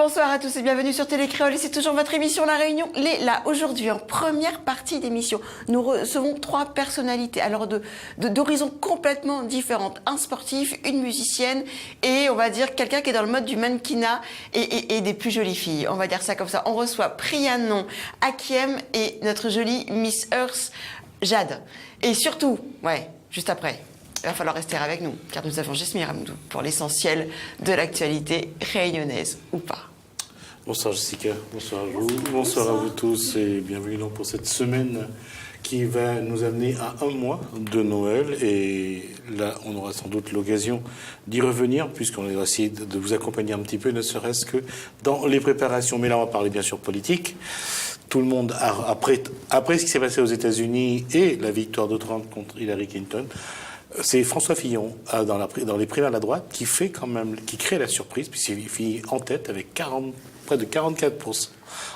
Bonsoir à tous et bienvenue sur Télécréole et c'est toujours votre émission La Réunion. Là, aujourd'hui, en première partie d'émission, nous recevons 3 personnalités, alors d'horizons complètement différentes. Un sportif, une musicienne et on va dire quelqu'un qui est dans le mode du mannequinat et des plus jolies filles. On va dire ça comme ça. On reçoit Priyanon Akiem et notre jolie Miss Earth Jade. Et surtout, juste après, il va falloir rester avec nous, car nous avons Jesmir Hamdou pour l'essentiel de l'actualité réunionnaise, ou pas. Bonsoir Jessica, bonsoir à vous, bonsoir à vous tous et bienvenue donc pour cette semaine qui va nous amener à un mois de Noël. Et là, on aura sans doute l'occasion d'y revenir puisqu'on va essayer de vous accompagner un petit peu, ne serait-ce que dans les préparations. Mais là, on va parler bien sûr politique. Tout le monde, après ce qui s'est passé aux États-Unis et la victoire de Trump contre Hillary Clinton, c'est François Fillon, dans les primaires de la droite, qui crée la surprise, puisqu'il finit en tête avec près de 44%,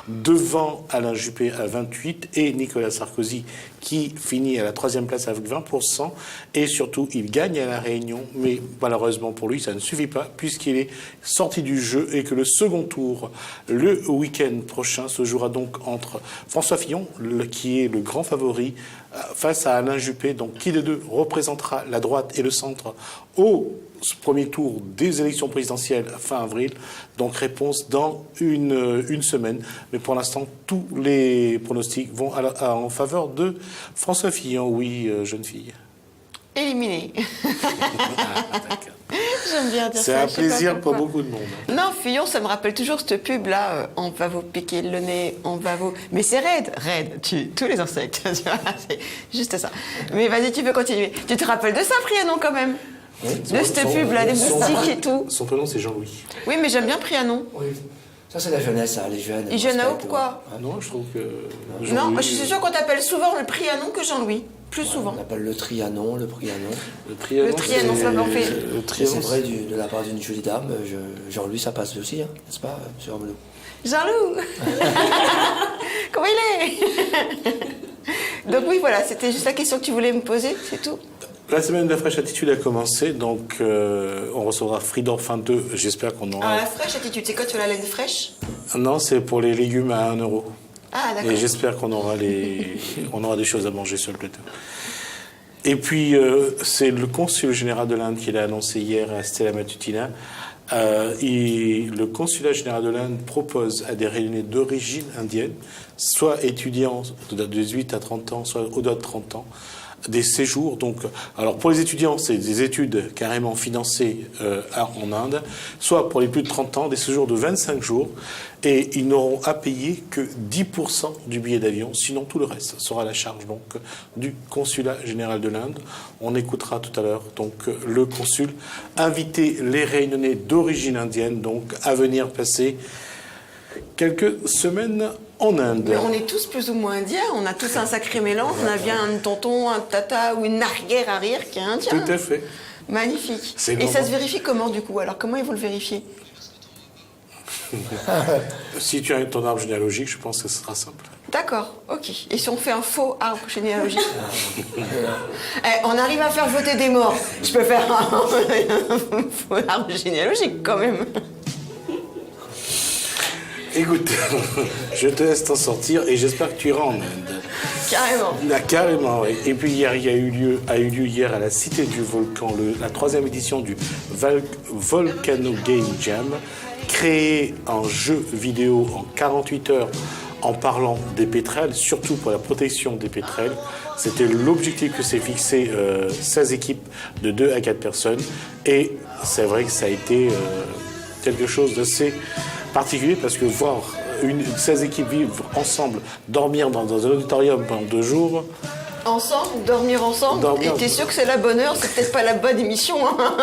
devant Alain Juppé à 28% et Nicolas Sarkozy, qui finit à la 3e place avec 20%. Et surtout, il gagne à La Réunion, mais malheureusement pour lui, ça ne suffit pas, puisqu'il est sorti du jeu et que le second tour, le week-end prochain, se jouera donc entre François Fillon, qui est le grand favori, face à Alain Juppé, donc qui des deux représentera la droite et le centre au premier tour des élections présidentielles fin avril. Donc réponse dans une semaine. Mais pour l'instant, tous les pronostics vont en faveur de François Fillon. Oui, jeune fille. Éliminé. J'aime bien dire ça. C'est un plaisir pour beaucoup de monde. Non, Fillon, ça me rappelle toujours cette pub-là. On va vous piquer le nez, on va vous... Mais c'est raide, tue tous les insectes. C'est juste ça. Mais vas-y, tu peux continuer. Tu te rappelles de ça, Priyanon, quand même? Oui. De cette pub-là, des moustiques et tout. Son prénom, c'est Jean-Louis. Oui, mais j'aime bien Priyanon. Oui. Ça, c'est la jeunesse, hein, les jeunes. Les jeunes, pourquoi? Non, je trouve que... Non, je suis sûre qu'on t'appelle souvent le Priyanon que Jean-Louis. Plus souvent. On appelle le Trianon, le Prianon. Le Trianon, ça m'en fait. C'est vrai, de la part d'une jolie dame. Jean-Louis, ça passe aussi, hein, n'est-ce pas, monsieur Amelot? Jean-Loup. Comment il est? Donc oui, voilà, c'était juste la question que tu voulais me poser, c'est tout. La semaine de la fraîche attitude a commencé, donc on recevra Fridor fin 2. J'espère qu'on aura... Ah, la fraîche attitude, c'est quoi, tu as la laine fraîche? Non, c'est pour les légumes à 1 €. Ah, d'accord. Et j'espère qu'on aura on aura des choses à manger sur le plateau. Et puis, c'est le consul général de l'Inde qui l'a annoncé hier à Stella Matutina. Le consulat général de l'Inde propose à des Réunionnais d'origine indienne, soit étudiants de 18 à 30 ans, soit au-delà de 30 ans, des séjours. Donc, alors pour les étudiants, c'est des études carrément financées en Inde, soit pour les plus de 30 ans, des séjours de 25 jours, et ils n'auront à payer que 10% du billet d'avion, sinon tout le reste sera à la charge donc du consulat général de l'Inde. On écoutera tout à l'heure donc le consul inviter les Réunionnais d'origine indienne donc à venir passer quelques semaines en Inde. Mais on est tous plus ou moins indiens, on a tous un sacré mélange, on a bien un tonton, un tata ou une arrière-arrière qui est indien. Tout à fait. Magnifique. C'est Et normal. ça se vérifie comment du coup? Alors comment ils vont le vérifier? Si tu as ton arbre généalogique, je pense que ce sera simple. D'accord, ok. Et si on fait un faux arbre généalogique? On arrive à faire voter des morts. Je peux faire un faux arbre généalogique quand même. Écoute, je te laisse t'en sortir et j'espère que tu iras en Inde. Carrément. Là, carrément, oui. Et puis hier, a eu lieu hier à la Cité du Volcan la 3e édition du Volcano Game Jam, créé en jeu vidéo en 48 heures en parlant des pétrels, surtout pour la protection des pétrels. C'était l'objectif que s'est fixé 16 équipes de 2 à 4 personnes. Et c'est vrai que ça a été quelque chose d'assez particulier parce que voir 16 équipes vivre ensemble, dormir dans un auditorium pendant 2 jours... Ensemble, dormir ensemble, et t'es sûr que c'est la bonne heure, c'est peut-être pas la bonne émission. Hein.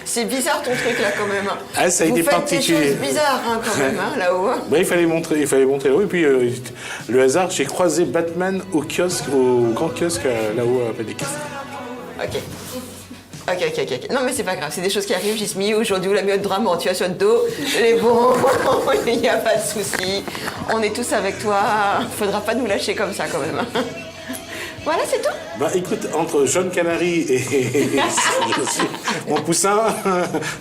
C'est bizarre ton truc là quand même. Ah, ça a été particulier. Vous faites des choses bizarres hein, quand même là-haut. Hein. Il fallait montrer là-haut. Et puis le hasard, j'ai croisé Batman au grand kiosque là-haut à Pédicaf. Ok. Non mais c'est pas grave, c'est des choses qui arrivent. J'ai mis aujourd'hui où la mis au drame en situation de dos. Les bons, il n'y a pas de souci. On est tous avec toi. Faudra pas nous lâcher comme ça quand même. Voilà, c'est tout. Bah écoute, entre Jaune Canary et mon poussin,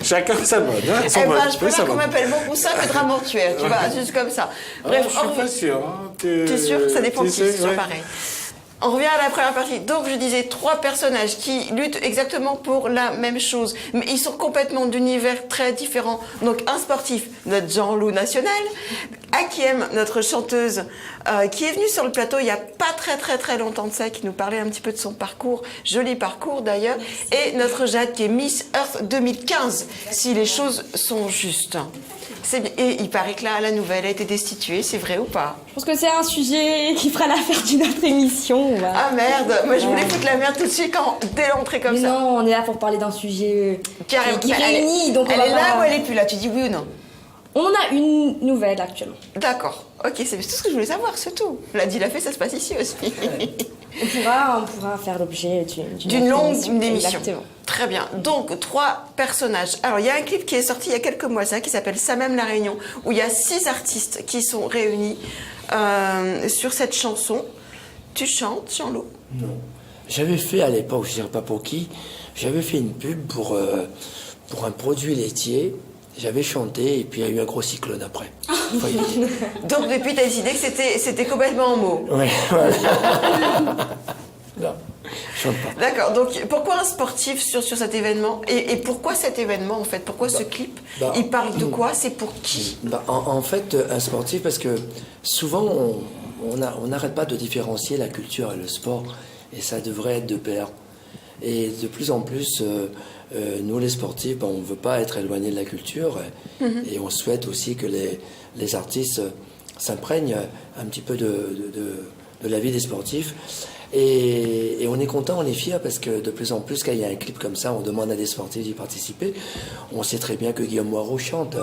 chacun sa mode. Hein, Eh ben, je préfère qu'on m'appelle mon poussin que Dramontuaire, tu vois, juste comme ça. Bref, je suis pas sûr. Hein, t'es sûr? Ça dépend qui, c'est toujours ouais. pareil. On revient à la première partie. Donc, je disais 3 personnages qui luttent exactement pour la même chose. Mais ils sont complètement d'univers très différents. Donc, un sportif, notre Jean-Loup national. Hakiem, notre chanteuse, qui est venue sur le plateau il n'y a pas très longtemps de ça, qui nous parlait un petit peu de son parcours. Joli parcours, d'ailleurs. Et notre Jade, qui est Miss Earth 2015, si les choses sont justes. Et il paraît que là, la nouvelle a été destituée, c'est vrai ou pas? Je pense que c'est un sujet qui fera l'affaire d'une autre émission. Ah merde, moi je voulais foutre la merde tout de suite dès l'entrée comme ça. Non, on est là pour parler d'un sujet qui réunit. Donc elle est là ou elle est plus là? Tu dis oui ou non? On a une nouvelle actuellement. D'accord, ok, c'est tout ce que je voulais savoir, c'est tout. L'a dit, l'a fait, ça se passe ici aussi. On pourra faire l'objet d'une longue émission. Exactement. Très bien. Donc, 3 personnages. Alors, il y a un clip qui est sorti il y a quelques mois, ça, qui s'appelle Ça même la Réunion, où il y a 6 artistes qui sont réunis sur cette chanson. Tu chantes, Jean-Loup? Non. J'avais fait à l'époque, je ne dirais pas pour qui, j'avais fait une pub pour un produit laitier. J'avais chanté et puis il y a eu un gros cyclone après. Donc, depuis, tu as décidé que c'était complètement en mots. Oui, voilà. Non, je chante pas. D'accord, donc pourquoi un sportif sur cet événement et pourquoi cet événement en fait? Pourquoi ce clip? Il parle de quoi? C'est pour qui? En fait, un sportif, parce que souvent on n'arrête pas de différencier la culture et le sport, et ça devrait être de pair. Et de plus en plus, nous les sportifs, on ne veut pas être éloignés de la culture, et on souhaite aussi que les artistes s'imprègnent un petit peu de la vie des sportifs. Et on est content, on est fiers, parce que de plus en plus, quand il y a un clip comme ça, on demande à des sportifs d'y participer. On sait très bien que Guillaume Moirot chante.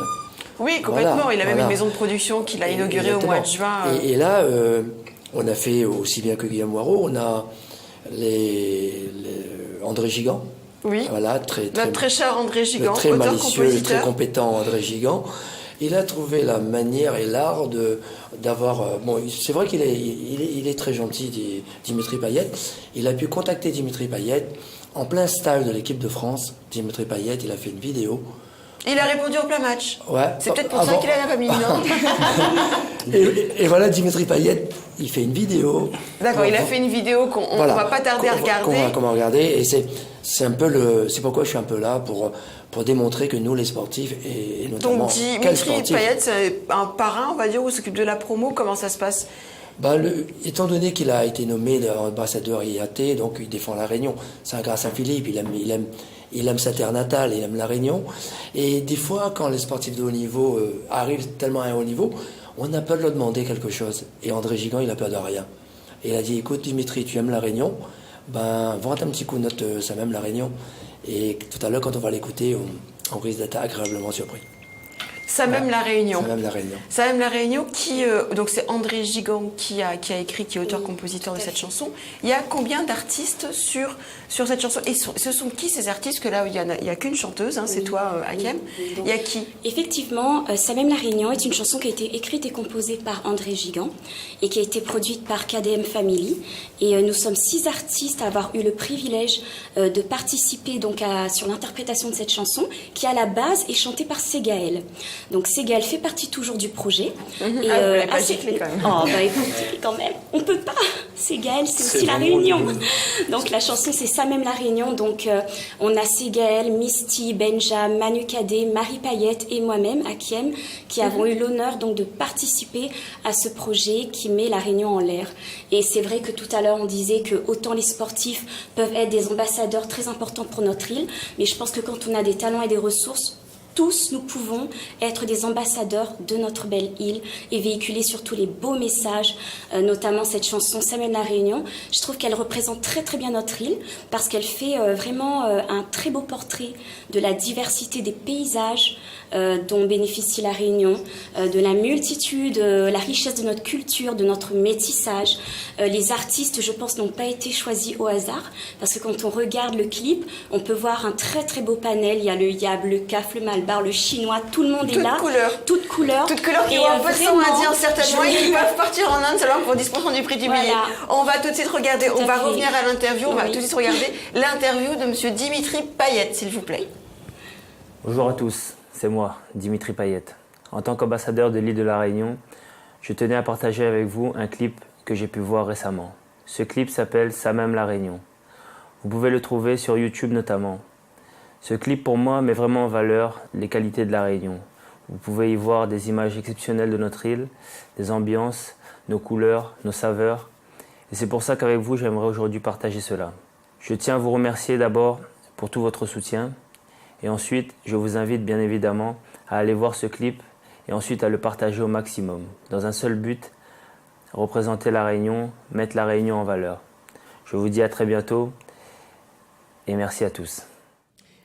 Oui, complètement. Voilà, il a même une maison de production qu'il a inaugurée au mois de juin. Et là, on a fait aussi bien que Guillaume Moirot, on a André Gigant. Oui, voilà, notre très cher André Gigant, très malicieux, auteur-compositeur. très compétent André Gigant. Il a trouvé la manière et l'art d'avoir... bon, c'est vrai qu'il est très gentil, Dimitri Payet. Il a pu contacter Dimitri Payet en plein stage de l'équipe de France. Dimitri Payet, il a fait une vidéo. Il a répondu au plein match. Ouais. C'est peut-être pour ça qu'il en a pas mis, non? et voilà, Dimitri Payet, il fait une vidéo. D'accord, il a fait une vidéo qu'on ne va pas tarder à regarder. Qu'on va regarder. Et c'est un peu c'est pourquoi je suis un peu là, pour démontrer que nous, les sportifs, et notamment... Donc Dimitri Payet, c'est un parrain, on va dire, où s'occupe de la promo. Comment ça se passe? Étant donné qu'il a été nommé ambassadeur IAT, donc il défend la Réunion. C'est un gars Saint-Philippe, il aime sa terre natale, il aime la Réunion. Et des fois, quand les sportifs de haut niveau arrivent tellement à un haut niveau, on a peur de leur demander quelque chose. Et André Gigant, il a peur de rien. Et il a dit, écoute Dimitri, tu aimes la Réunion, vente un petit coup de note, ça même la Réunion. Et tout à l'heure, quand on va l'écouter, on risque d'être agréablement surpris. Ça même la Réunion. Ça même la Réunion. Ça même la Réunion, donc c'est André Gigant qui a écrit, qui est auteur-compositeur de cette chanson. Il y a combien d'artistes sur cette chanson? Et ce sont qui ces artistes? Que là, il y a qu'une chanteuse, hein, c'est toi, Hakiem. Il y a qui? Effectivement, Ça même la Réunion est une chanson qui a été écrite et composée par André Gigant et qui a été produite par KDM Family. Et nous sommes 6 artistes à avoir eu le privilège de participer donc sur l'interprétation de cette chanson, qui à la base est chantée par Ségaël. Donc Ségaël fait partie toujours du projet. Et vous l'avez pas giclé quand même. Oh, écoutez, quand même, on peut pas. Ségaël, c'est aussi la Réunion. Donc la chanson, c'est Ça même la Réunion. Donc on a Ségaël, Misty, Benja, Manu Cadet, Marie Payette et moi-même, Hakiem, qui avons eu l'honneur donc de participer à ce projet qui met la Réunion en l'air. Et c'est vrai que tout à l'heure, on disait que autant les sportifs peuvent être des ambassadeurs très importants pour notre île, mais je pense que quand on a des talents et des ressources, tous, nous pouvons être des ambassadeurs de notre belle île et véhiculer surtout les beaux messages, notamment cette chanson Ça même la Réunion. Je trouve qu'elle représente très très bien notre île parce qu'elle fait vraiment un très beau portrait de la diversité des paysages dont bénéficie la Réunion, de la multitude, la richesse de notre culture, de notre métissage. Les artistes, je pense, n'ont pas été choisis au hasard parce que quand on regarde le clip, on peut voir un très très beau panel. Il y a le Yab, le CAF, le Malbo, bar, le chinois, tout le monde est là. Toutes couleurs. Toutes couleurs qui ont un peu de sang indien certainement et qui peuvent partir en Inde seulement pour 10% du prix du billet. On va tout de suite regarder, on va revenir à l'interview, on va tout de suite regarder l'interview de Monsieur Dimitri Payet, s'il vous plaît. Bonjour à tous, c'est moi, Dimitri Payet. En tant qu'ambassadeur de l'île de la Réunion, je tenais à partager avec vous un clip que j'ai pu voir récemment. Ce clip s'appelle « Ça m'aime la Réunion ». Vous pouvez le trouver sur YouTube notamment. Ce clip pour moi met vraiment en valeur les qualités de la Réunion. Vous pouvez y voir des images exceptionnelles de notre île, des ambiances, nos couleurs, nos saveurs. Et c'est pour ça qu'avec vous, j'aimerais aujourd'hui partager cela. Je tiens à vous remercier d'abord pour tout votre soutien. Et ensuite, je vous invite bien évidemment à aller voir ce clip et ensuite à le partager au maximum. Dans un seul but, représenter la Réunion, mettre la Réunion en valeur. Je vous dis à très bientôt et merci à tous.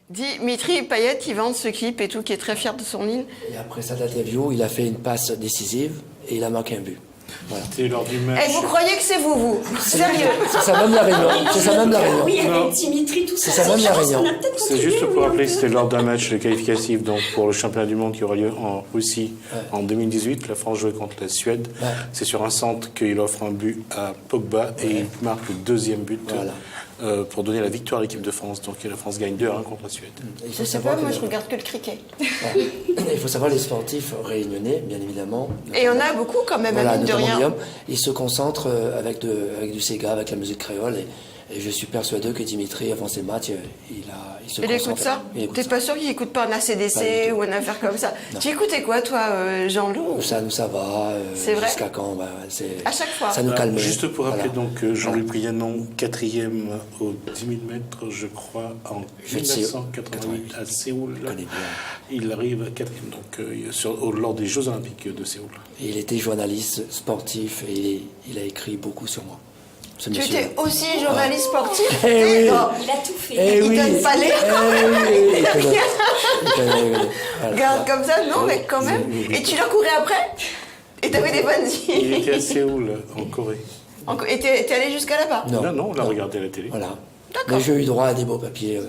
Dimitri Payet qui vend ce clip et tout, qui est très fier de son île. Et après cette interview, il a fait une passe décisive et il a marqué un but. Voilà. C'était lors du match. Et vous croyez que c'est vous Sérieux? C'est ça même la Réunion. C'est ça même la Réunion. Oui, avec Dimitri, tout ça. C'est ça même la Réunion. C'est juste pour rappeler, c'était lors d'un match qualificatif donc pour le championnat du monde qui aura lieu en Russie en 2018. La France jouait contre la Suède. Ouais. C'est sur un centre qu'il offre un but à Pogba et il marque le deuxième but. Voilà. Pour donner la victoire à l'équipe de France. Donc la France gagne 2-1 contre la Suède. Il faut savoir moi je regarde que le cricket. Ouais. Il faut savoir les sportifs réunionnais, bien évidemment. Et il y en a beaucoup quand même, voilà, mine de rien. Ils se concentrent avec du Sega, avec la musique créole. Et je suis persuadé que Dimitri, avant ces matchs, il se concentre. Il écoute ça? T'es pas sûr qu'il écoute pas un ACDC ou une affaire comme ça? Non. Tu écoutais quoi, toi, Jean-Loup? Ça va. C'est vrai? Jusqu'à quand à chaque fois. Ça nous calme. Juste pour rappeler, donc, Jean-Louis Brianon, 4e au 10 000 mètres, je crois, en 1988 à Séoul. Il arrive 4e, donc, lors des Jeux Olympiques de Séoul. Et il était journaliste sportif et il a écrit beaucoup sur moi. Tu étais aussi journaliste sportif? Oui. Il a tout fait. Il donne pas l'air quand même. Regarde comme ça, non, mais quand même. Et tu l'as couru après? Et t'avais des bonnes idées? Il était à Séoul, en Corée. Et t'es allé jusqu'à là-bas? Non, on l'a regardé à la télé. Voilà. Mais j'ai eu droit à des beaux papiers.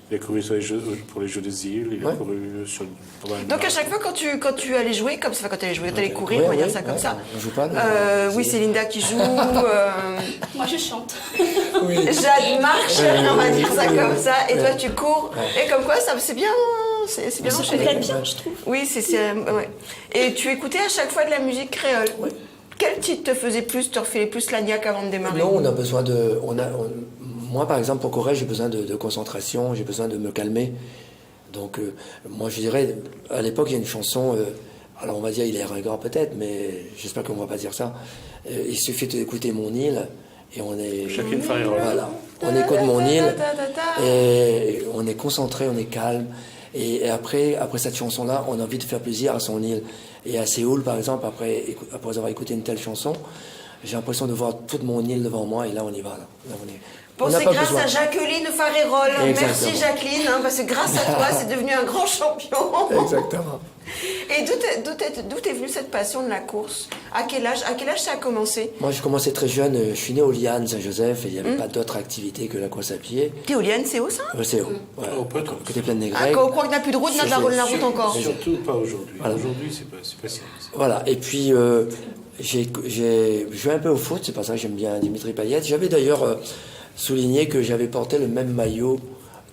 Il a couru pour les Jeux des îles, il a couru sur... Donc à chaque fois quand tu allais jouer, comme ça, quand tu allais courir, on va dire ça comme ça. On joue pas, oui, c'est Linda qui joue. Moi je chante. Jade marche, on va dire ça comme ça. Et toi tu cours. Et comme quoi, ça c'est bien. C'est bien enchaîné. C'est bien, je trouve. Oui, ouais. Et tu écoutais à chaque fois de la musique créole? Oui. Quel titre te faisait plus, te refilait plus l'agnac avant de démarrer? Non, on a besoin de... Moi, par exemple, pour courir, j'ai besoin de concentration, j'ai besoin de me calmer. Donc, moi, je dirais, à l'époque, il y a une chanson, alors on va dire, il est ringard peut-être, mais j'espère qu'on ne va pas dire ça. Il suffit d'écouter Mon île, et on est... Chacune Farero. Voilà. On écoute Mon île, et on est concentré, on est calme. Et après cette chanson-là, on a envie de faire plaisir à son île. Et à Séoul, par exemple, après avoir écouté une telle chanson, j'ai l'impression de voir toute mon île devant moi, et là, on y va. Là on est... Bon, c'est grâce à Jacqueline Farérol. Merci Jacqueline, parce que grâce à toi, c'est devenu un grand champion. Exactement. Et d'où est venue cette passion de la course? À quel âge ça a commencé? Moi, j'ai commencé très jeune. Je suis né au Liane, Saint-Joseph, et il n'y avait pas d'autre activité que la course à pied. T'es au Liane, c'est où ça? C'est où. Côté Plaine des Grecs. Quand on croit qu'il n'y a plus de route, il y a de la route encore. Surtout pas aujourd'hui. Voilà. Aujourd'hui, c'est pas si. Voilà. Et puis, j'ai joué un peu au foot. C'est pour ça que j'aime bien Dimitri Payet. J'avais d'ailleurs souligné que j'avais porté le même maillot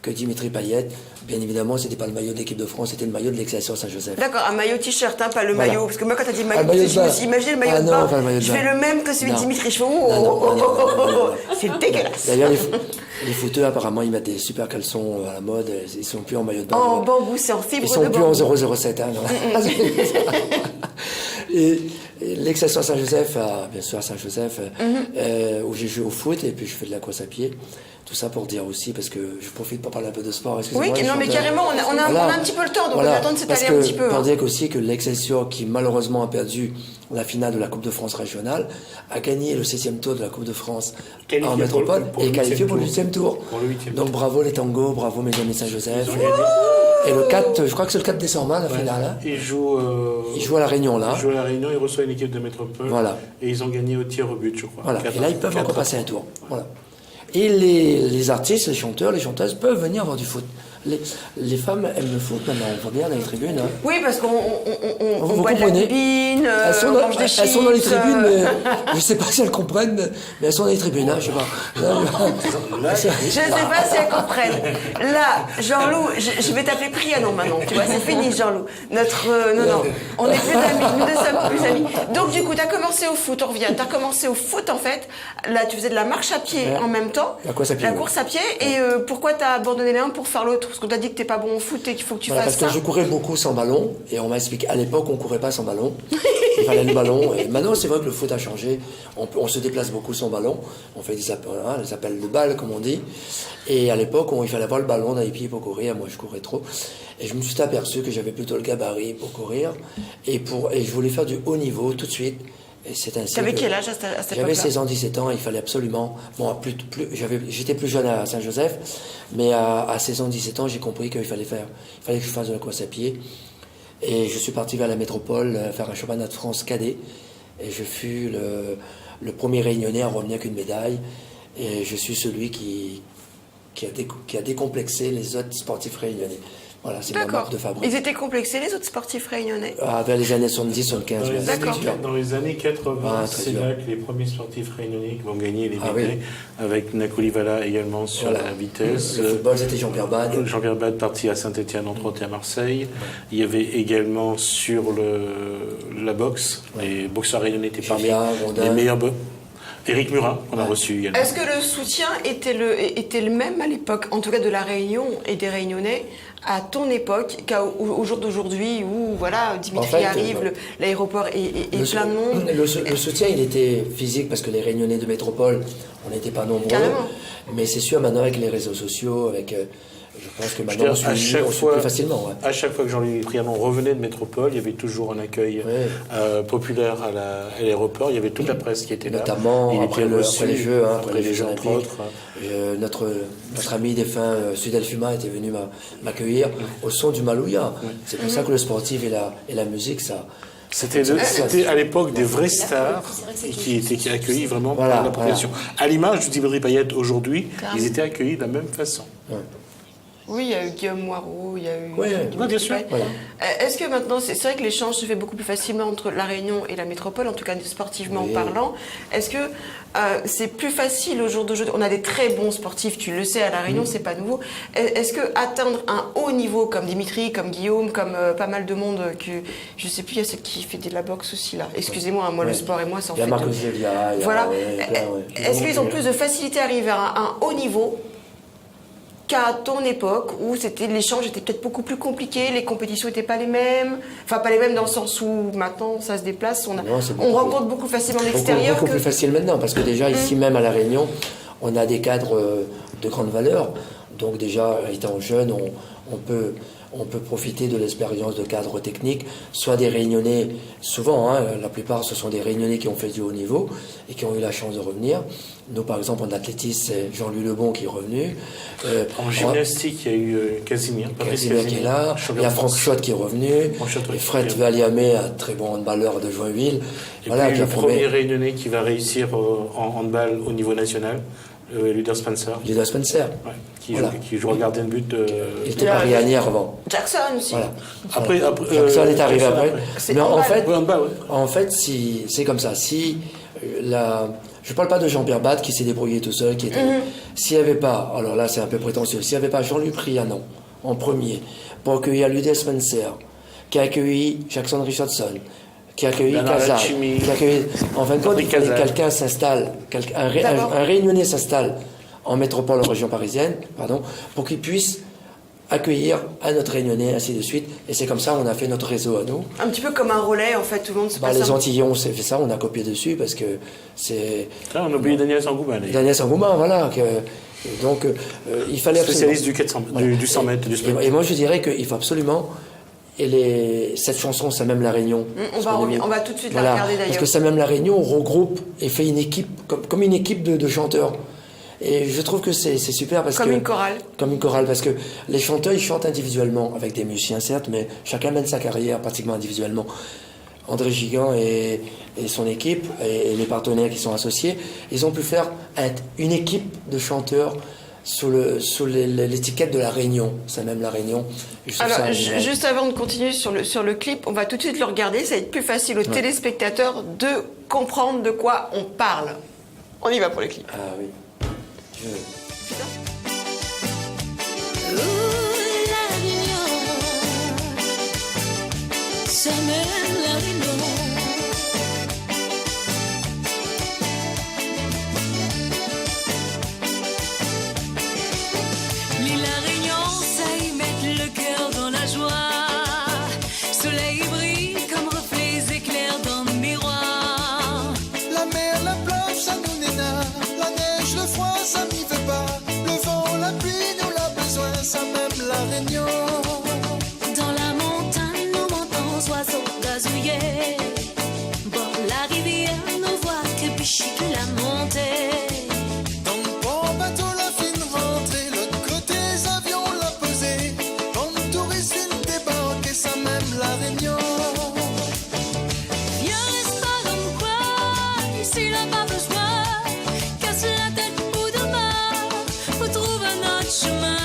que Dimitri Payet. Bien évidemment, c'était pas le maillot de l'équipe de France, c'était le maillot de l'Excelsior Saint-Joseph. D'accord, un maillot t-shirt, hein, pas le maillot. Parce que moi, quand t'as dit maillot, je me suis imaginé le maillot de bain. Je fais le même que celui de Dimitri. Je fais c'est dégueulasse. D'ailleurs, les footeux, apparemment, ils mettent des super caleçons à la mode. Ils sont plus en maillot de bain. En bambou, c'est en fibre de bambou. Ils sont plus en 007. Hein, et l'Excelsior Saint-Joseph, bien sûr à Saint-Joseph, où j'ai joué au foot et puis je fais de la course à pied. Tout ça pour dire aussi, parce que je profite pour parler un peu de sport. Oui, non, mais carrément, on a un petit peu le temps, donc on attend de s'étaler un petit peu. Pour dire aussi que l'Excelsior, qui malheureusement a perdu la finale de la Coupe de France régionale, a gagné le 7e tour de la Coupe de France en métropole et qualifié pour le 8e tour. Donc bravo les tangos, bravo mes amis Saint-Joseph. Et le 4, je crois que c'est le 4 décembre, la finale. Hein. Ils jouent à La Réunion, là. Ils jouent à La Réunion, ils reçoivent une équipe de métropole. Voilà. Et ils ont gagné au tir au but, je crois. Voilà. Et là, ils peuvent encore passer un tour. Voilà. Et les artistes, les chanteurs, les chanteuses peuvent venir voir du foot Les femmes aiment le foot maintenant, on voit bien dans les tribunes. Hein. Oui, parce qu'on Vous boit de la comprenez. bibine, on mange des chips. Elles sont dans les tribunes, mais je ne sais pas si elles comprennent, mais elles sont dans les tribunes, hein, je sais pas. Je ne sais pas si elles comprennent. Là, Jean-Loup, je vais t'appeler Prianon maintenant, tu vois, c'est fini Jean-Loup. Non, on n'est plus amis, nous ne sommes plus amis. Donc du coup, tu as commencé au foot, on revient, tu as commencé au foot en fait, là tu faisais de la marche à pied en même temps. La course à pied. Et pourquoi tu as abandonné l'un pour faire l'autre? Parce qu'on t'a dit que t'es pas bon au foot et qu'il faut que tu fasses parce ça. que je courais beaucoup sans ballon, et on m'a expliqué, à l'époque on courait pas sans ballon, il fallait le ballon, et maintenant c'est vrai que le foot a changé, on se déplace beaucoup sans ballon, on fait des appels de balles comme on dit, et à l'époque il fallait avoir le ballon dans les pieds pour courir, moi je courais trop, et je me suis aperçu que j'avais plutôt le gabarit pour courir, et je voulais faire du haut niveau tout de suite. Et c'est ainsi. T'avais quel âge à cette époque-là? J'avais 16 ans, 17 ans, il fallait absolument... Bon, j'étais plus jeune à Saint-Joseph, mais à 16 ans, 17 ans, j'ai compris qu'il fallait que je fasse de la course à pied. Et je suis parti vers la métropole faire un championnat de France cadet. Et je fus le premier Réunionnais à revenir avec une médaille. Et je suis celui qui a décomplexé les autres sportifs réunionnais. Voilà, c'est ma marque de fabrique. Ils étaient complexés, les autres sportifs réunionnais? Vers les années 70, 75. Dans les années 80, très c'est dur. là que les premiers sportifs réunionnais vont gagner les Ah médailles, avec Nakolivala également sur la vitesse. Le football, c'était Jean-Pierre Bade. Jean-Pierre Bade parti à Saint-Etienne, entre autres, et à Marseille. Il y avait également sur la boxe, les boxeurs réunionnais étaient parmi les meilleurs. Éric Murat, on a reçu également. Est-ce que le soutien était le même à l'époque, en tout cas de la Réunion et des Réunionnais, à ton époque, qu'au jour d'aujourd'hui où voilà, Dimitri arrive, l'aéroport est plein de monde? Le soutien, il était physique parce que les Réunionnais de métropole, on n'était pas nombreux. Carrément. Mais c'est sûr, maintenant avec les réseaux sociaux, je pense que maintenant on suit plus facilement. Ouais. À chaque fois que Jean-Louis Prianon revenait de métropole, il y avait toujours un accueil populaire à l'aéroport. Il y avait toute la presse qui était là. Notamment après les Jeux, après les Jeux Olympiques. Notre ami défunt Sudel Fuma était venu m'accueillir au son du Malouya. C'est pour ça que le sportif et la musique, ça... C'était à l'époque des vrais stars qui étaient accueillis vraiment par la population. À l'image du Dimitri Payet aujourd'hui, ils étaient accueillis de la même façon. Ouais. Oui, il y a eu Guillaume Moirot, il y a eu... Oui, bien sûr. Voilà. Est-ce que maintenant, c'est vrai que l'échange se fait beaucoup plus facilement entre la Réunion et la métropole, en tout cas sportivement parlant. Est-ce que c'est plus facile au jour d'aujourd'hui? On a des très bons sportifs, tu le sais, à la Réunion, c'est pas nouveau. Est-ce que atteindre un haut niveau comme Dimitri, comme Guillaume, comme pas mal de monde, je sais plus, il y a celle qui fait de la boxe aussi là. Excusez-moi, moi le sport et moi, ça en fait... Il y a Marcos Zevia, voilà. Est-ce qu'ils ont plus de facilité à arriver à un haut niveau qu'à ton époque où l'échange était peut-être beaucoup plus compliqué, les compétitions n'étaient pas les mêmes, enfin pas les mêmes dans le sens où maintenant ça se déplace, on rencontre beaucoup facilement l'extérieur. Beaucoup plus facile maintenant parce que déjà ici même à La Réunion, on a des cadres de grande valeur, donc déjà étant jeune, on peut profiter de l'expérience de cadres techniques, soit des Réunionnais, souvent, la plupart ce sont des Réunionnais qui ont fait du haut niveau et qui ont eu la chance de revenir. Nous, par exemple, en athlétisme, c'est Jean-Louis Lebon qui est revenu. En gymnastique, il y a eu Casimir qui est là. Il y a Franck Schott qui est revenu. Et Fred Valiamé, un très bon handballeur de Joinville. Et voilà, puis le premier Réunionnais qui va réussir en handball au niveau national. Luder Spencer. Luder Spencer. Ouais, qui joue au gardien de but. Il était Mariani avant. Jackson aussi. Voilà. Après, Jackson est arrivé après. Mais en fait, c'est comme ça. Si je ne parle pas de Jean-Pierre Bade qui s'est débrouillé tout seul, s'il n'y avait pas, alors là c'est un peu prétentieux, s'il n'y avait pas Jean-Louis Prianon en premier, pour accueillir Luder Spencer, qui a accueilli Jackson Richardson, qui a accueilli Kazan, qui a accueilli... En fin de compte, il fallait que quelqu'un s'installe, un Réunionnais s'installe en métropole, en région parisienne, pour qu'il puisse accueillir un autre Réunionnais, ainsi de suite. Et c'est comme ça on a fait notre réseau à nous. Un petit peu comme un relais, en fait, tout le monde se passe. Les Antillons, on s'est fait ça, on a copié dessus, parce que c'est... Là, on a oublié Daniel Sangouman. Daniel Sangouman, voilà. Donc, il fallait absolument... Spécialiste du 100 mètres, du sprint. Et moi, je dirais qu'il faut absolument... cette chanson, ça même La Réunion. On va tout de suite la regarder d'ailleurs. Parce que ça même La Réunion regroupe et fait une équipe, comme une équipe de chanteurs. Et je trouve que c'est super parce Comme une chorale. Comme une chorale, parce que les chanteurs, ils chantent individuellement, avec des musiciens certes, mais chacun mène sa carrière pratiquement individuellement. André Gigant et son équipe, et les partenaires qui sont associés, ils ont pu faire une équipe de chanteurs sous l'étiquette de La Réunion. C'est même La Réunion. Alors, juste avant de continuer sur le clip, on va tout de suite le regarder. Ça va être plus facile aux téléspectateurs de comprendre de quoi on parle. On y va pour le clip. Ah oui. Dans la montagne, nous montons oiseaux gazouillés. Bord la rivière, nous voit que Bichi qui l'a monté. Dans le port bateau, la fine rentrée. L'autre côté, les avions l'a posé. Quand le touriste vient débarquer, ça même La Réunion. Viens, reste pas comme quoi, ici n'a pas besoin. Casse la tête pour demain, pour trouver un autre chemin.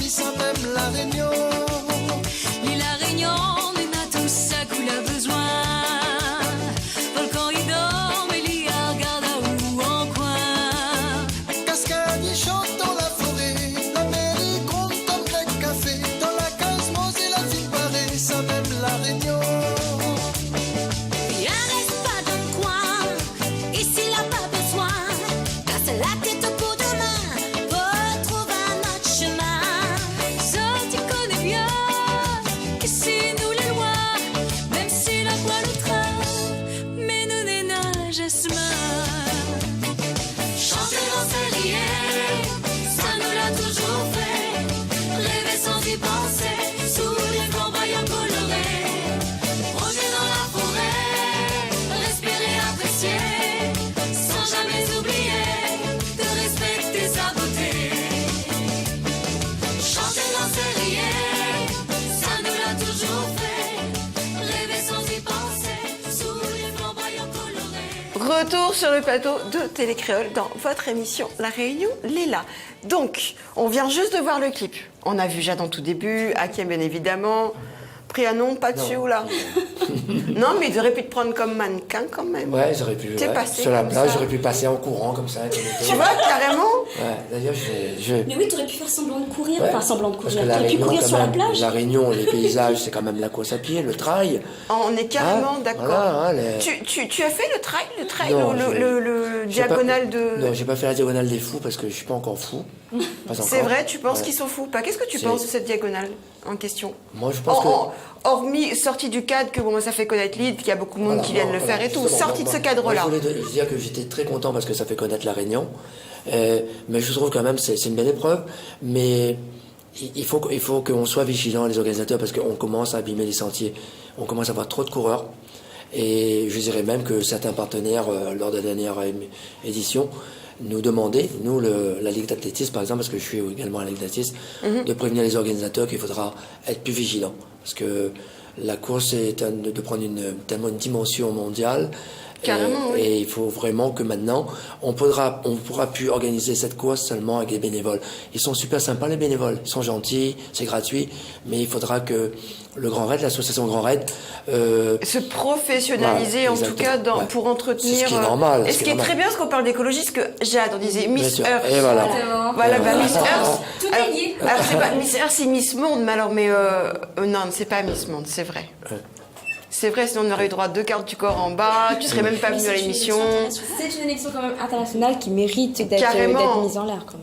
Ça même La Réunion. L'île La Réunion, on a tous ça qu'on a besoin. Volcan il dort, mais il y a regarde à où en coin. Cascade il chante dans la forêt. La mer il gronde comme le café. Dans la case mose et la ville parée. Ça même La Réunion. Viens, reste pas dans le coin. Ici il a pas besoin. Casse la tête pour demain. Pour trouver un autre chemin. Chanter, danser, rier, ça nous l'a toujours fait. Rêver sans y penser, sous les flamboyants colorés. Promener dans la forêt, respirer, apprécier, sans jamais oublier de respecter sa beauté. Chanter, danser, rier, ça nous l'a toujours fait. Rêver sans y penser, sous les flamboyants colorés. Retour sur le plateau de Télécréole dans votre émission La Réunion Léla. Donc, on vient juste de voir le clip. On a vu Jade en tout début, Hakim bien évidemment, Prianon, pas dessus ou là. Non, mais ils auraient pu te prendre comme mannequin quand même. Ouais, j'aurais pu. T'es passé sur la comme plage, ça. j'aurais pu passer en courant comme ça. Tu vois, carrément. Ouais, d'ailleurs, Mais oui, t'aurais pu faire semblant de courir. Ouais. Enfin, semblant de Parce courir. que La T'aurais pu Réunion, courir quand sur la même, plage. La Réunion, les paysages, c'est quand même la course à pied, le trail. On est carrément Ah, d'accord. voilà, hein, Tu as fait le trail Non, le j'ai diagonal pas- de... Non, j'ai pas fait la diagonale des fous parce que je suis pas encore fou. Pas C'est encore. vrai, tu penses Ouais. qu'ils sont fous pas. Qu'est-ce que tu C'est- penses de cette diagonale en question? Moi, je pense que. Hormis sorti du cadre que bon, ça fait connaître l'île, qu'il y a beaucoup de monde Voilà, qui viennent moi, le faire et tout, justement, sorti de moi- ce cadre-là. moi, je voulais dire que j'étais très content parce que ça fait connaître La Réunion. Mais je trouve quand même c'est une belle épreuve. Mais il faut qu'on soit vigilant, les organisateurs, parce qu'on commence à abîmer les sentiers. On commence à avoir trop de coureurs. Et je dirais même que certains partenaires, lors de la dernière édition, nous demandaient, nous, la Ligue d'athlétisme par exemple, parce que je suis également à la Ligue d'athlétisme, de prévenir les organisateurs qu'il faudra être plus vigilant. Parce que la course est de prendre tellement une dimension mondiale Carrément, oui. Et il faut vraiment que maintenant, on pourra plus organiser cette course seulement avec les bénévoles. Ils sont super sympas, les bénévoles. Ils sont gentils, c'est gratuit, mais il faudra que le Grand Raid, l'association Grand Raid, se professionnaliser, voilà, en tout cas, exactement. Ouais. pour entretenir. C'est ce qui est normal. Et ce qui est très bien, parce qu'on parle d'écologie, ce que Jade, on disait Bien Miss sûr. Earth. Et voilà. Voilà, bah, Miss Earth. Tout Alors- est lié. Alors, c'est pas Miss Earth, c'est Miss Monde, mais alors, non, c'est pas Miss Monde, c'est vrai. Ouais. C'est vrai, sinon on aurait eu droit à 2 quarts du corps en bas, tu serais même pas venu à l'émission. C'est une élection quand même internationale qui mérite d'être Carrément. mise en l'air quand même.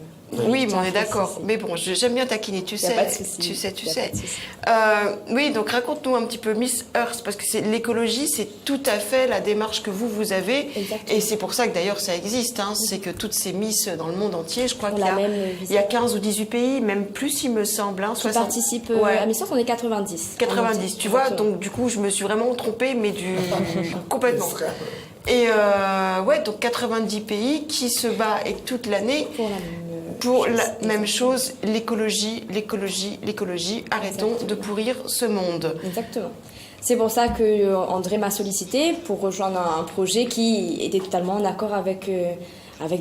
Oui, mais on est d'accord. Mais bon, j'aime bien taquiner, tu Y a sais. pas de souci. Tu sais. Y a pas de souci. Oui, donc raconte-nous un petit peu Miss Earth, parce que l'écologie, c'est tout à fait la démarche que vous avez. Exactement. Et c'est pour ça que d'ailleurs ça existe. Hein, c'est que toutes ces Miss dans le monde entier, je crois On qu'il la même y a 15 ou 18 pays, même plus il me semble. Hein, Qui 60. participent Ouais. à Miss Earth, on est 90. 90, tu vois, donc du coup je me suis vraiment trompée, mais complètement. Et ouais, donc 90 pays qui se bat et toute l'année pour la même chose, l'écologie. Arrêtons de pourrir ce monde. Exactement. C'est pour ça que André m'a sollicité pour rejoindre un projet qui était totalement en accord avec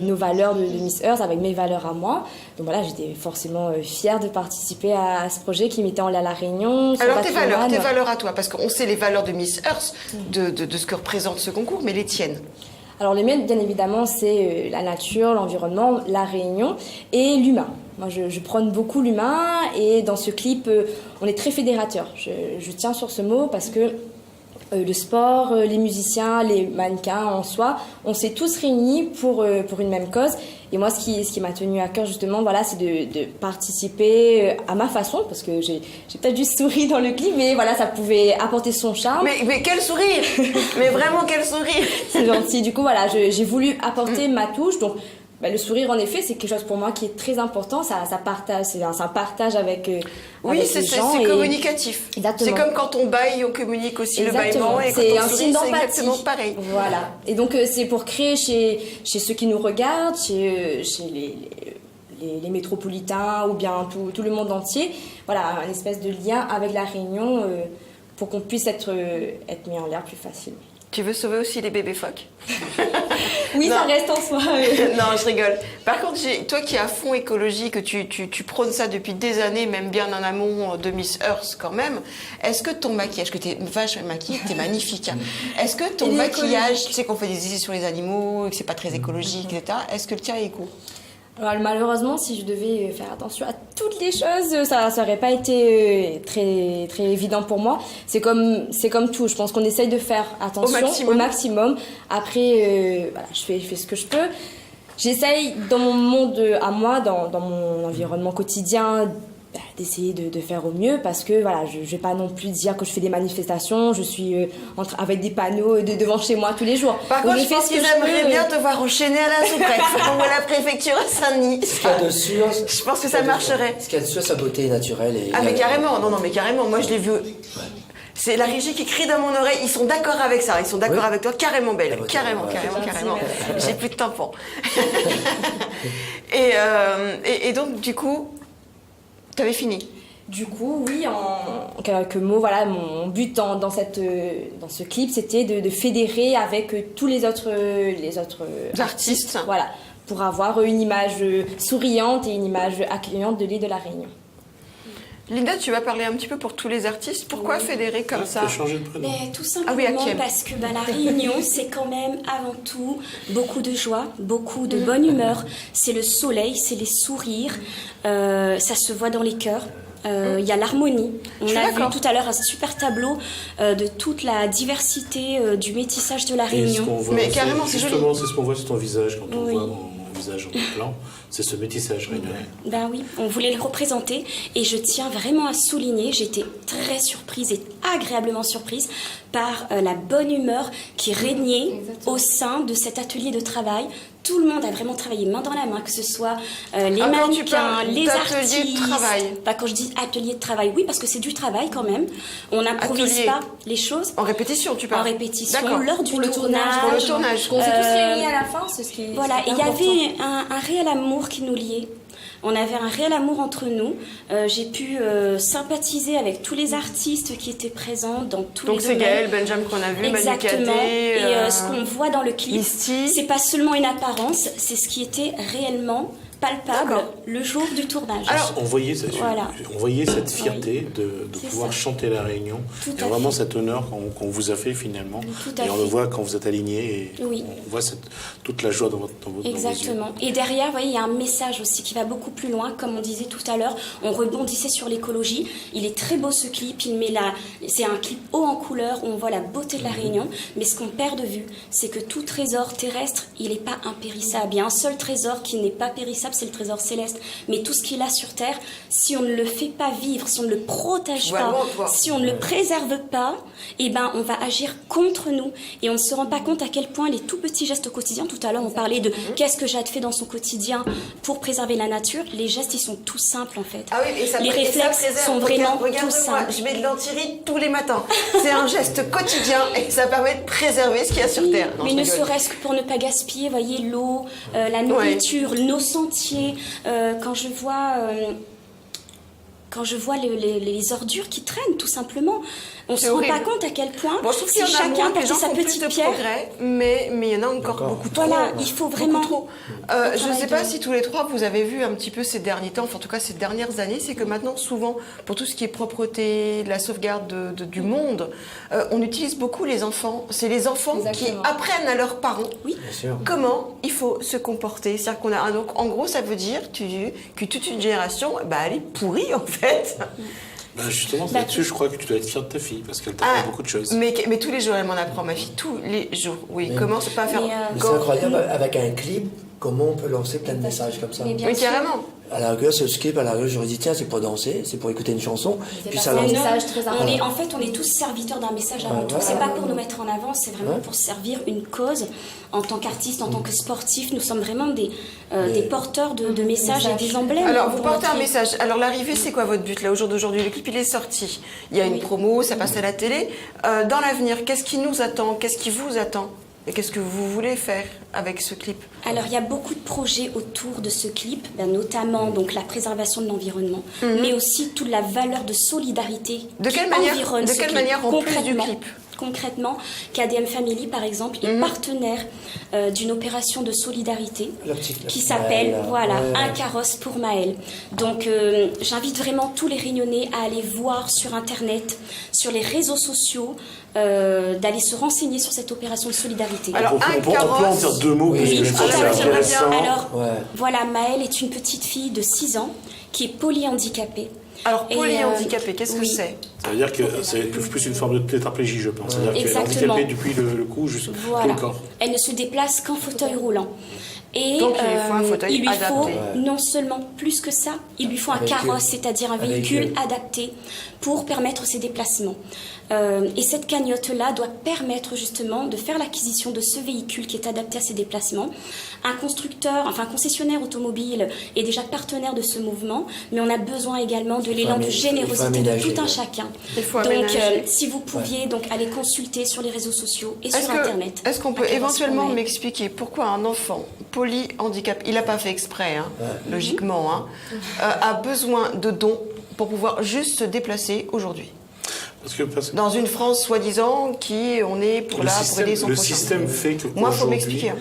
nos valeurs de Miss Earth, avec mes valeurs à moi. Donc voilà, j'étais forcément fière de participer à ce projet qui mettait en l'air la Réunion. son Alors tes patrimoine. valeurs à toi, parce qu'on sait les valeurs de Miss Earth, de ce que représente ce concours, mais les tiennes. Alors les miennes, bien évidemment, c'est la nature, l'environnement, la Réunion et l'humain. Moi, je prône beaucoup l'humain et dans ce clip, on est très fédérateur. Je tiens sur ce mot parce que le sport, les musiciens, les mannequins en soi, on s'est tous réunis pour une même cause. Et moi, ce qui m'a tenu à cœur, justement, voilà, c'est de participer à ma façon, parce que j'ai peut-être juste souri dans le clip, mais voilà, ça pouvait apporter son charme. Mais quel sourire Mais vraiment quel sourire C'est gentil. Du coup, voilà, j'ai voulu apporter ma touche. Donc, le sourire, en effet, c'est quelque chose pour moi qui est très important. Ça partage, c'est un partage avec Oui, avec c'est les gens. Et communicatif. Exactement. C'est comme quand on baille, on communique aussi Exactement. le bâillement. Et quand C'est on un sourit, signe c'est d'empathie. exactement pareil. Voilà. Et donc, c'est pour créer chez ceux qui nous regardent, chez les métropolitains ou bien tout le monde entier, voilà, un espèce de lien avec la Réunion pour qu'on puisse être mis en l'air plus facilement. Tu veux sauver aussi les bébés phoques? Oui, Non. ça reste en soi. Non, je rigole. Par contre, toi qui es à fond écologie, que tu prônes ça depuis des années, même bien en amont de Miss Earth quand même, est-ce que ton maquillage, que tu es vache maquillée, tu es magnifique, hein. Est-ce que ton Il est maquillage, écologique. tu sais qu'on fait des essais sur les animaux, et que c'est pas très écologique, etc., est-ce que le tien est éco? Alors, malheureusement, si je devais faire attention à toutes les choses, ça n'aurait pas été très, très évident pour moi. C'est comme tout. Je pense qu'on essaye de faire attention au maximum. Après, voilà, je fais ce que je peux. J'essaye, dans mon monde à moi, dans mon environnement quotidien, d'essayer de faire au mieux, parce que voilà, je vais pas non plus dire que je fais des manifestations, je suis avec des panneaux devant chez moi tous les jours. Par Donc, contre, je pense qu'ils aimeraient bien te voir enchaîner à la sous-préfecture ou à la préfecture à Saint-Denis. Ce qu'il y a de sûr, Je pense que ça marcherait. Ce qu'il y a de sûr, sa beauté est naturelle. Et Ah mais carrément, non mais carrément, moi je l'ai vu. C'est la régie qui crie dans mon oreille, ils sont d'accord avec ça, ils sont d'accord Oui. avec toi, carrément belle, La beauté, carrément, ouais. carrément. Merci. J'ai plus de tampons. et donc du coup, t'avais fini. Du coup, oui, en quelques mots, voilà, mon but dans ce clip, c'était de fédérer avec tous les autres Artistes. voilà, pour avoir une image souriante et une image accueillante de l'île de la Réunion. Linda, tu vas parler un petit peu pour tous les artistes. Pourquoi fédérer comme ça? Tu as changé de prénom. Mais tout Ah oui, simplement Hakim. parce que la Réunion, c'est quand même avant tout beaucoup de joie, beaucoup de bonne humeur. C'est le soleil, c'est les sourires, ça se voit dans les cœurs. Il y a l'harmonie. On Je suis a vu d'accord. tout à l'heure un super tableau de toute la diversité du métissage de la Et ce Réunion. qu'on voit, Mais carrément, c'est joli. justement, c'est ce qu'on voit sur ton visage quand on Oui. voit mon visage en plan. C'est ce métissage réunionnais. Ben oui, on voulait le représenter et je tiens vraiment à souligner, j'étais très surprise et agréablement surprise par la bonne humeur qui régnait au sein de cet atelier de travail. Tout le monde a vraiment travaillé main dans la main, que ce soit les quand tu mannequins, parles les d'atelier artistes. de travail. Bah, quand je dis atelier de travail, oui, parce que c'est du travail quand même. On n'improvise Atelier. pas les choses. En répétition, tu En parles. répétition, D'accord. lors du Pour le tournage. Pour le tournage. On s'est tous réunis à la fin, c'est ce qui est Voilà, c'est et il y important. avait un réel amour qui nous liait. On avait un réel amour entre nous. J'ai pu sympathiser avec tous les artistes qui étaient présents dans tous Donc les c'est domaines. Gaël, Benjamin qu'on a vu, Exactement. Manu Et ce qu'on voit dans le clip, Misty. c'est pas seulement une apparence, c'est ce qui était réellement palpable D'accord. le jour du tournage. Alors, On voyait, Voilà. on voyait cette fierté de C'est pouvoir ça. chanter la Réunion. Tout Et à vraiment fait. cet honneur qu'on vous a fait finalement. Tout à Et on le fait. voit quand vous êtes alignés et Oui. on voit toute la joie dans vos yeux. Exactement. Et derrière, vous voyez, il y a un message aussi qui va beaucoup plus loin. Comme on disait tout à l'heure, on rebondissait sur l'écologie. Il est très beau ce clip. C'est un clip haut en couleur où on voit la beauté de la Réunion. Mais ce qu'on perd de vue, c'est que tout trésor terrestre, il n'est pas impérissable. Il y a un seul trésor qui n'est pas périssable, c'est le trésor céleste. Mais tout ce qu'il a sur Terre, si on ne le fait pas vivre, si on ne le protège Voilà, pas, toi. si on ne le préserve pas, eh ben, on va agir contre nous. Et on ne se rend pas compte à quel point les tout petits gestes au quotidien, tout à l'heure on parlait de qu'est-ce que Jade fait dans son quotidien pour préserver la nature, les gestes ils sont tout simples en fait. Ah oui, et ça, les et ça réflexes préserve. sont vraiment tout Regarde-moi, simples. je mets de l'antiride tous les matins. C'est un geste quotidien et ça permet de préserver ce qu'il y a sur Terre. Non, Mais je ne rigole. serait-ce que pour ne pas gaspiller, voyez, l'eau, la nourriture, nos sentiers. Quand je vois les ordures qui traînent, tout simplement, on C'est se rend pas horrible. compte à quel point Bon, je trouve si qu'il y en a moins, chacun que les gens portait sa font plus petite de pierre. progrès, mais il y en a encore beaucoup trop. Voilà, il faut vraiment- beaucoup trop. Je ne sais travail pas dur. si tous les trois vous avez vu un petit peu ces derniers temps, enfin en tout cas ces dernières années, c'est que maintenant souvent pour tout ce qui est propreté, la sauvegarde du monde, on utilise beaucoup les enfants. C'est les enfants qui Exactement. apprennent à leurs parents Bien sûr. comment il faut se comporter. C'est-à-dire qu'on a donc en gros ça veut dire que toute une génération, bah, elle est pourrie en fait. Ben justement, là-dessus, je crois que tu dois être fier de ta fille parce qu'elle Ah, t'apprend beaucoup de choses. mais tous les jours elle m'en apprend, ma fille, tous les jours. Oui, Mais- comment c'est pas à faire. Mais, Mais c'est incroyable, avec un clip, comment on peut lancer plein de messages comme ça. Mais bien Oui, sûr. carrément. À la rigueur, c'est le clip, à la rigueur, j'aurais dit, tiens, c'est pour danser, c'est pour écouter une chanson, puis ça pas lance. un message très important. En fait, on est tous serviteurs d'un message avant Ouais, tout. ouais, C'est ouais, pas ouais, pour ouais. nous mettre en avant, c'est vraiment Ouais. pour servir une cause. En tant qu'artiste, en tant que sportif, nous sommes vraiment des porteurs de messages et des emblèmes. Alors, vous pour portez un montrer. message. Alors, l'arrivée, c'est quoi votre but là, au jour d'aujourd'hui? Le clip, il est sorti. Il y a une promo, ça passe à la télé. Dans l'avenir, qu'est-ce qui nous attend? Qu'est-ce qui vous attend? Et qu'est-ce que vous voulez faire avec ce clip? Alors, il y a beaucoup de projets autour de ce clip, notamment donc la préservation de l'environnement, mais aussi toute la valeur de solidarité De qui quelle manière- environne de ce quelle clip. manière en plus du Concrètement- clip? Concrètement, KDM Family, par exemple, est partenaire d'une opération de solidarité La petite- qui s'appelle Maëlle, ouais. Un carrosse pour Maëlle. Donc, j'invite vraiment tous les Réunionnais à aller voir sur Internet, sur les réseaux sociaux, d'aller se renseigner sur cette opération de solidarité. Alors, on peut en carrosse- dire deux mots parce que Oui, je trouve tout à ça fait, j'aimerais intéressant. bien. Alors, Ouais. voilà, Maëlle est une petite fille de 6 ans qui est polyhandicapée. Alors, Et, polyhandicapé, qu'est-ce que oui. c'est? Ça veut dire que c'est plus une forme de tétraplégie, je pense. C'est-à-dire qu'elle est Exactement. handicapée depuis le cou jusqu'au Voilà. corps. Elle ne se déplace qu'en fauteuil roulant. Et Donc, il lui faut un fauteuil il lui adapté. faut Ouais. non seulement plus que ça, il lui faut un véhicule. carrosse, c'est-à-dire un Un véhicule véhicule. adapté pour permettre ses déplacements. Et cette cagnotte-là doit permettre justement de faire l'acquisition de ce véhicule qui est adapté à ses déplacements. Un concessionnaire automobile est déjà partenaire de ce mouvement, mais on a besoin également de l'élan de il faut générosité aménager, de tout un ouais. chacun. Il faut Donc, aménager. si vous pouviez donc aller consulter sur les réseaux sociaux et sur Internet. Est-ce qu'on peut Un carrosse éventuellement pour Maëlle. m'expliquer pourquoi un enfant polyhandicapé, il n'a pas fait exprès, hein, logiquement, hein, a besoin de dons pour pouvoir juste se déplacer aujourd'hui? Parce que Dans une France soi-disant qui on est pour aider son le prochain. système fait que Moi, faut aujourd'hui, m'expliquer, hein.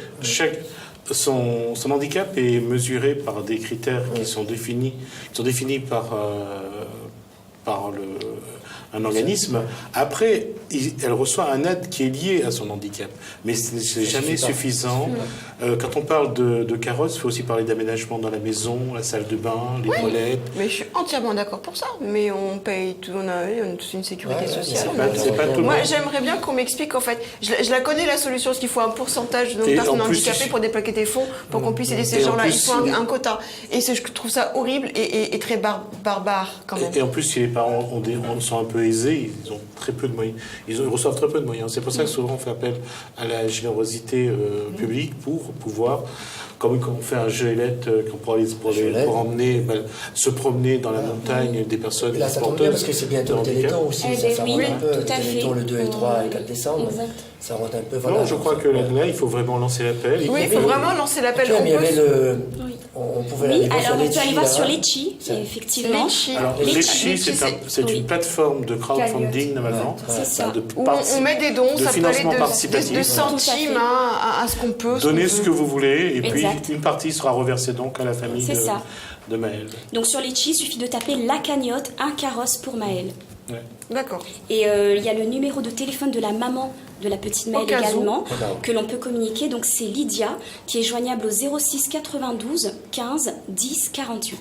son handicap est mesuré par des critères qui sont définis par un organisme. Après, elle reçoit un aide qui est lié à son handicap. Mais c'est jamais suffit pas. suffisant. Quand on parle de carrosse, il faut aussi parler d'aménagement dans la maison, la salle de bain, les toilettes. Mais je suis entièrement d'accord pour ça. Mais on paye tout, on a tous une sécurité Ouais, sociale. C'est pas tout le Moi, monde. j'aimerais bien qu'on m'explique, en fait, je la connais la solution, parce qu'il faut un pourcentage de Et personnes en plus, handicapées il- pour débloquer des fonds, pour qu'on puisse aider ces Et en gens-là. plus, Il faut un quota. Et je trouve ça horrible et très barbare, quand même. Et en plus, si parents sont un peu aisés, ils ont très peu de moyens, ils reçoivent très peu de moyens. C'est pour ça que souvent on fait appel à la générosité publique pour pouvoir, comme quand on fait un jeu-élette, pour emmener, se promener dans la montagne des personnes Là, ça tombe bien parce que c'est bientôt le Téléthon aussi. Eh Ça ben rentre oui, un peu. tout à Le Téléthon fait. le 2 et 3 et 4 décembre. Exact. Ça rentre un peu. Non, je crois que là, il faut vraiment lancer l'appel. Oui, il faut vraiment lancer l'appel. Ok, mais il y avait le. Oui. On pouvait Oui, aller voir sur alors on peut aller voir là. sur Litchi, effectivement. Litchi. Alors, Litchi, Litchi, c'est oui. une plateforme de crowdfunding, normalement. C'est ça. Où on met des dons, de ça peut aller financement participatif. de centimes à ce qu'on peut. Donnez ce que vous voulez, et puis Exact. une partie sera reversée donc à la famille C'est ça. de Maël. Donc sur Litchi, il suffit de taper la cagnotte, un carrosse pour Maël. Ouais. D'accord. Et il y a le numéro de téléphone de la maman de la petite Maëlle Au cas où. également, D'accord. que l'on peut communiquer. Donc c'est Lydia, qui est joignable au 06 92 15 10 48.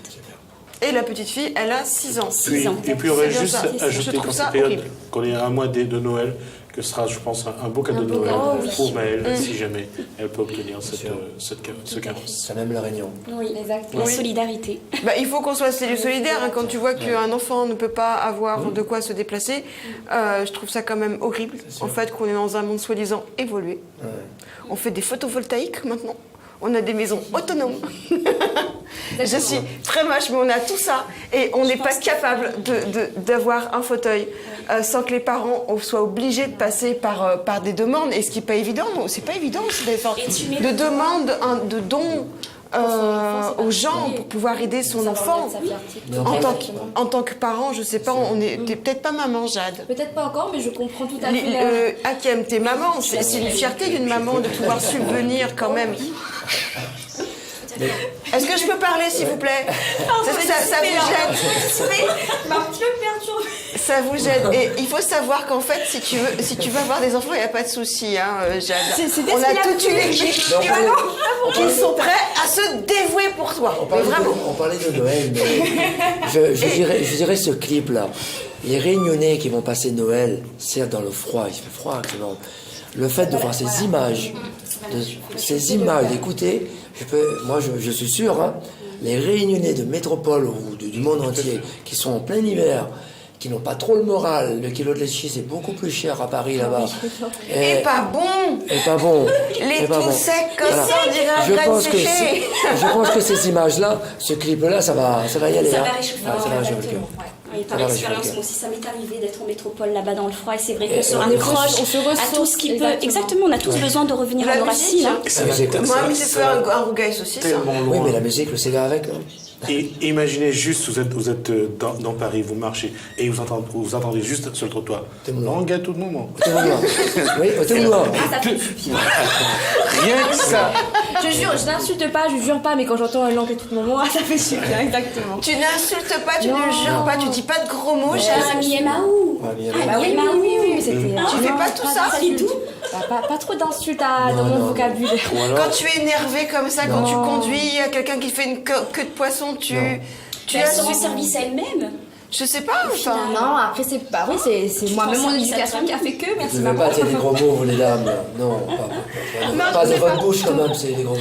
Et la petite fille, elle a 6 ans. Puis, ans. et puis on aurait C'est bien juste ça. Je ajouté trouve qu'en ça cette période, horrible. qu'on est à un mois de Noël, que ce sera, je pense, un beau cadeau de Noël pour Maëlle, si jamais elle peut obtenir ce carrosse. C'est même la Réunion. Oui, Exact. la Oui. solidarité. Il faut qu'on soit solidaire. Hein, quand tu vois qu'un enfant ne peut pas avoir de quoi se déplacer, je trouve ça quand même horrible. En fait, qu'on est dans un monde soi-disant évolué. Ouais. On fait des photovoltaïques maintenant. On a des maisons autonomes. Je suis très moche, mais on a tout ça. Et on n'est pas capable d'avoir un fauteuil sans que les parents soient obligés de passer par des demandes. Et ce qui n'est pas évident, c'est pas évident aussi de demander de dons aux gens pour pouvoir aider son enfant. En tant que parent, je sais pas, t'es peut-être pas maman, Jade. Peut-être pas encore, mais je comprends tout à fait. Hakim, t'es maman. C'est une fierté d'une maman de pouvoir subvenir quand même. Est-ce que je peux parler, s'il vous plaît? Ça vous gêne? Ça vous gêne. Et il faut savoir qu'en fait, si tu veux avoir des enfants, il n'y a pas de souci, hein, Jade. On a toute une équipe qui sont prêts à se dévouer pour toi. On parlait de Noël, mais je dirais ce clip-là. Les Réunionnais qui vont passer Noël, c'est dans le froid, il fait froid actuellement. Le fait de voir ces images, d'écouter, je suis sûr, hein, les Réunionnais de métropole ou du monde entier qui sont en plein hiver, qui n'ont pas trop le moral, le kilo de litchi c'est beaucoup plus cher à Paris là-bas. Et pas bon. Et pas bon. Les et pas tout bon. secs comme Voilà. ça, on dirait un Je grain de pense que séché. je pense que ces images-là, ce clip-là, ça va y aller. Ça hein. va réchauffer. Ouais, ça va réchauffer le cœur. Oui, par Ça va expérience, réchauffer. moi aussi, ça m'est arrivé d'être en métropole là-bas dans le froid et c'est vrai Et qu'on se on raccroche on se ressource, à tout ce qui peut. exactement. Exactement, on a tous besoin de revenir La à nos musique, racines. hein. Et ça La musique, Moi, mais c'est un rougail saucisse. tellement Oui, loin. mais la musique, le cigare avec. Hein. Et imaginez juste, vous êtes dans Paris, vous marchez, et vous entendez juste sur le trottoir. Langue à tout moment. Au Témoin. Oui, au Témoin. Rien que ça. Je jure, je n'insulte pas, je jure pas, mais quand j'entends un langue à tout moment, ça fait super, exactement. Tu n'insultes pas, tu ne jures pas, tu dis pas de gros mots, Ah, Jade. Miemaou. Ah, bien. Bah oui, oui, c'était. Tu fais pas tout ça? Pas du tout. Pas trop d'insultes dans mon vocabulaire. Ou alors, Quand tu es énervé comme ça, quand tu conduis, il y a quelqu'un qui fait une queue de poisson, tu Elles as sont en service à elles-mêmes. Je sais pas, enfin. Non, après, c'est moi-même mon éducation qui a fait que, Vous merci ne maman. devez pas dire des gros mots, vous les dames. Non, pas de votre bouche quand même, c'est des gros mots.